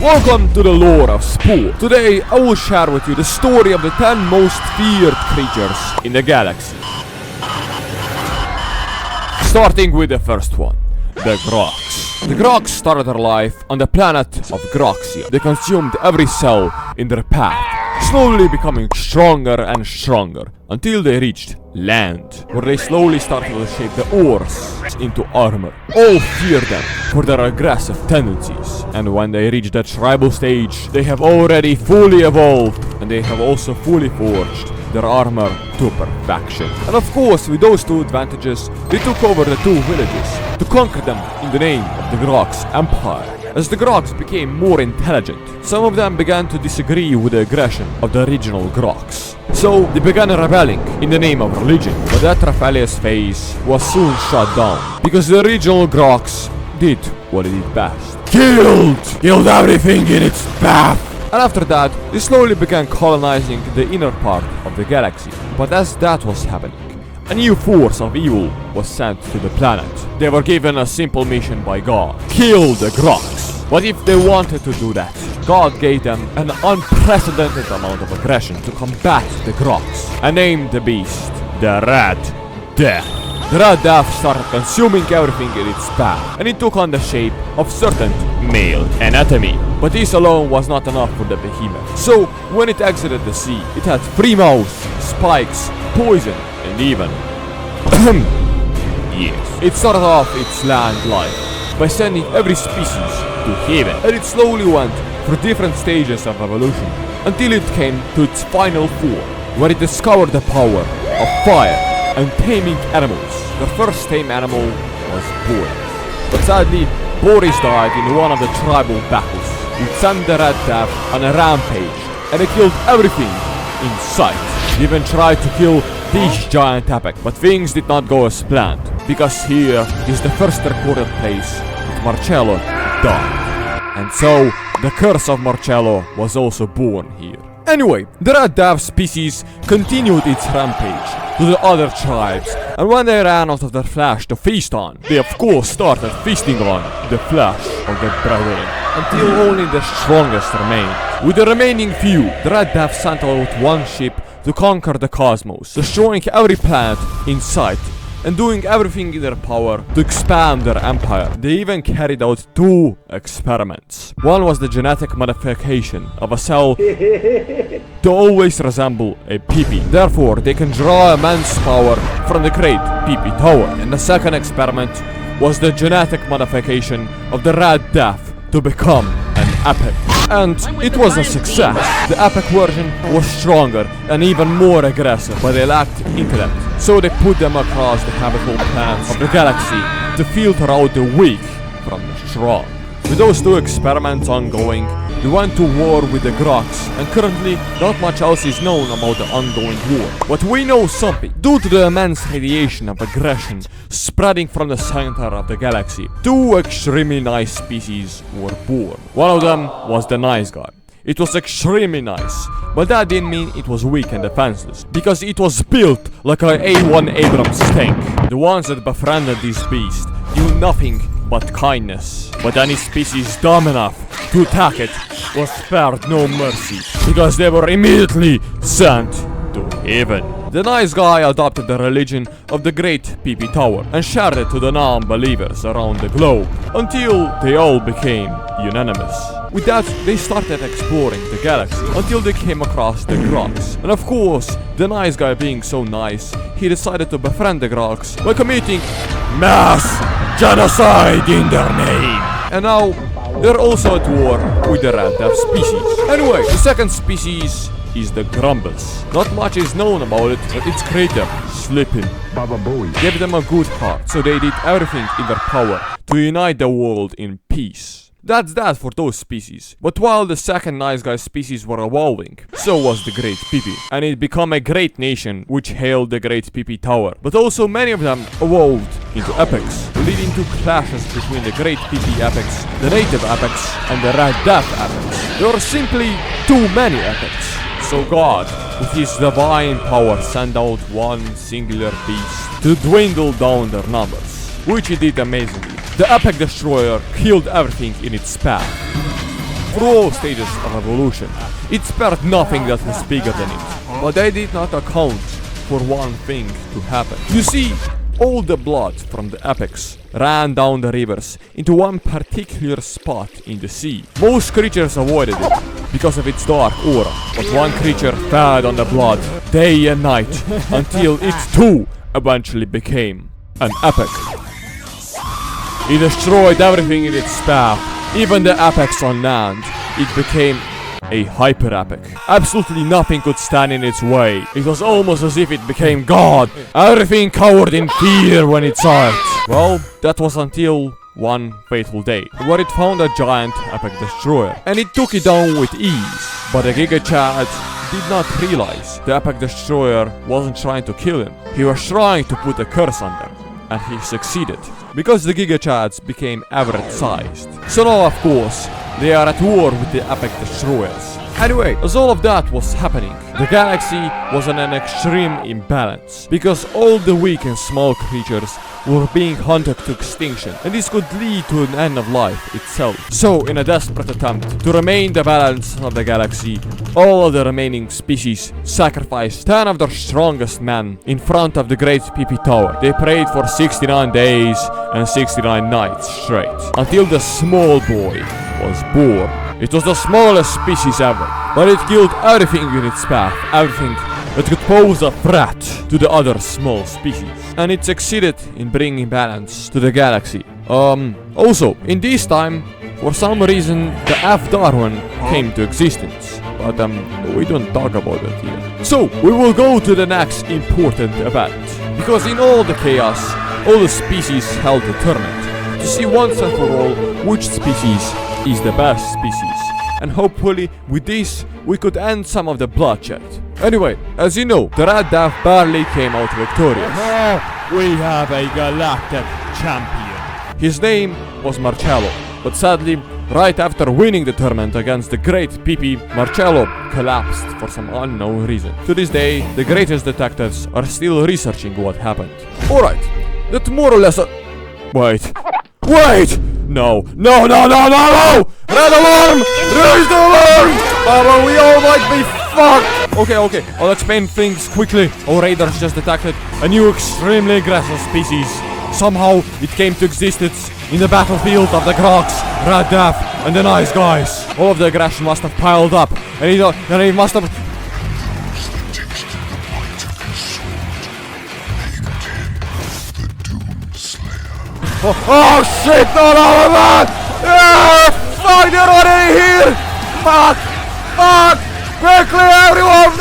Welcome to the lore of Spore. Today I will share with you the story of the 10 most feared creatures in the galaxy. Starting with the first one, the Crocs. The Crocs started their life on the planet of Groxia. They consumed every cell in their path, slowly becoming stronger and stronger until they reached land, where they slowly started to shape the ores into armor. All fear them for their aggressive tendencies, and when they reach the tribal stage, they have already fully evolved, and they have also fully forged their armor to perfection. And of course, with those two advantages, they took over the two villages to conquer them in the name of the Crocs Empire. As the Crocs became more intelligent, some of them began to disagree with the aggression of the original Crocs. So they began rebelling in the name of religion, but that rebellious phase was soon shut down, because the original Crocs did what it did best. Killed everything in its path! And after that, they slowly began colonizing the inner part of the galaxy. But as that was happening, a new force of evil was sent to the planet. They were given a simple mission by God: kill the Crocs. But if they wanted to do that, God gave them an unprecedented amount of aggression to combat the Crocs, and named the beast the Red Death. The Red Death started consuming everything in its path, and it took on the shape of certain male anatomy. But this alone was not enough for the behemoth. So, when it exited the sea, it had 3 mouths, spikes, poison, and even yes. It started off its land life by sending every species to heaven, and it slowly went through different stages of evolution until it came to its final form, where it discovered the power of fire and taming animals. The first tame animal was Boris. But sadly, Boris died in one of the tribal battles. It sent the Red Death on a rampage, and it killed everything in sight. They even tried to kill this giant epic, but things did not go as planned, because here is the first recorded place that Marcello died. And so, the curse of Marcello was also born here. Anyway, the Red Death species continued its rampage to the other tribes, and when they ran out of their flesh to feast on, they of course started feasting on the flesh of their brethren, until only the strongest remained. With the remaining few, the Red Death sent out one ship to conquer the cosmos, destroying every planet in sight, and doing everything in their power to expand their empire. They even carried out 2 experiments. One was the genetic modification of a cell to always resemble a PP. Therefore, they can draw immense power from the great PP Tower. And the second experiment was the genetic modification of the Red Death to become an epic. And it was a success. The epic version was stronger and even more aggressive, but they lacked intellect. So they put them across the habitable planets of the galaxy to filter out the weak from the strong. With those 2 experiments ongoing, they went to war with the Crocs, and currently not much else is known about the ongoing war. But we know something. Due to the immense radiation of aggression spreading from the center of the galaxy, 2 extremely nice species were born. One of them was the nice guy. It was extremely nice, but that didn't mean it was weak and defenseless, because it was built like a A1 Abrams tank. The ones that befriended this beast knew nothing but kindness, but any species dumb enough to attack it was spared no mercy, because they were immediately sent to heaven. The nice guy adopted the religion of the great PP Tower and shared it to the non-believers around the globe, until they all became unanimous. With that, they started exploring the galaxy until they came across the Crocs. And of course, the nice guy being so nice, he decided to befriend the Crocs by committing mass genocide in their name. And now, they're also at war with the Red Death species. Anyway, the second species is the Grumbles. Not much is known about it, but its creator, Slippin', gave them a good heart, so they did everything in their power to unite the world in peace. That's that for those species. But while the second nice guy species were evolving, so was the Great PP, and it became a great nation which hailed the Great PP Tower. But also many of them evolved into epics, leading to clashes between the Great PP epics, the native epics, and the Red Death epics. There were simply too many epics. So God, with his divine power, sent out one singular beast to dwindle down their numbers, which he did amazingly. The epic destroyer killed everything in its path. through all stages of evolution. It spared nothing that was bigger than it. But they did not account for one thing to happen. You see, all the blood from the apex ran down the rivers into one particular spot in the sea. Most creatures avoided it because of its dark aura, but one creature fed on the blood day and night until it too eventually became an apex. It destroyed everything in its path, even the apex on land. It became a hyper apex. Absolutely nothing could stand in its way. It was almost as if it became God. Everything cowered in fear when it saw it. Well, that was until one fateful day, where it found a giant apex destroyer, and it took it down with ease. But the Giga Chad did not realize the apex destroyer wasn't trying to kill him. He was trying to put a curse on them, and he succeeded, because the Giga Chads became average sized. So now, of course, they are at war with the apex destroyers. Anyway, as all of that was happening, the galaxy was in an extreme imbalance, because all the weak and small creatures were being hunted to extinction, and this could lead to an end of life itself. So, in a desperate attempt to remain the balance of the galaxy, all of the remaining species sacrificed 10 of their strongest men in front of the Great PP Tower. They prayed for 69 days and 69 nights straight, until the small boy was born. It was the smallest species ever, but it killed everything in its path, everything that could pose a threat to the other small species. And it succeeded in bringing balance to the galaxy. Also, in this time, for some reason, the F Darwin came to existence. But we don't talk about it here. So, we will go to the next important event. Because in all the chaos, all the species held a tournament to see once and for all which species is the best species, and hopefully with this we could end some of the bloodshed. Anyway, as you know, the Red Death barely came out victorious. We have a galactic champion. His name was Marcello, but sadly, right after winning the tournament against the great PP, Marcello collapsed for some unknown reason. To this day, the greatest detectives are still researching what happened. Alright, that more or less Wait! No! Red alarm! Raise the alarm! We all might be fucked! Okay, I'll explain things quickly. Our raiders just detected a new extremely aggressive species. Somehow, it came to existence in the battlefield of the Crocs, Red Death, and the Nice Guys. All of the aggression must have piled up, and he must have... Oh shit, no, man! Fuck, they're already here! Fuck! Quickly, everyone!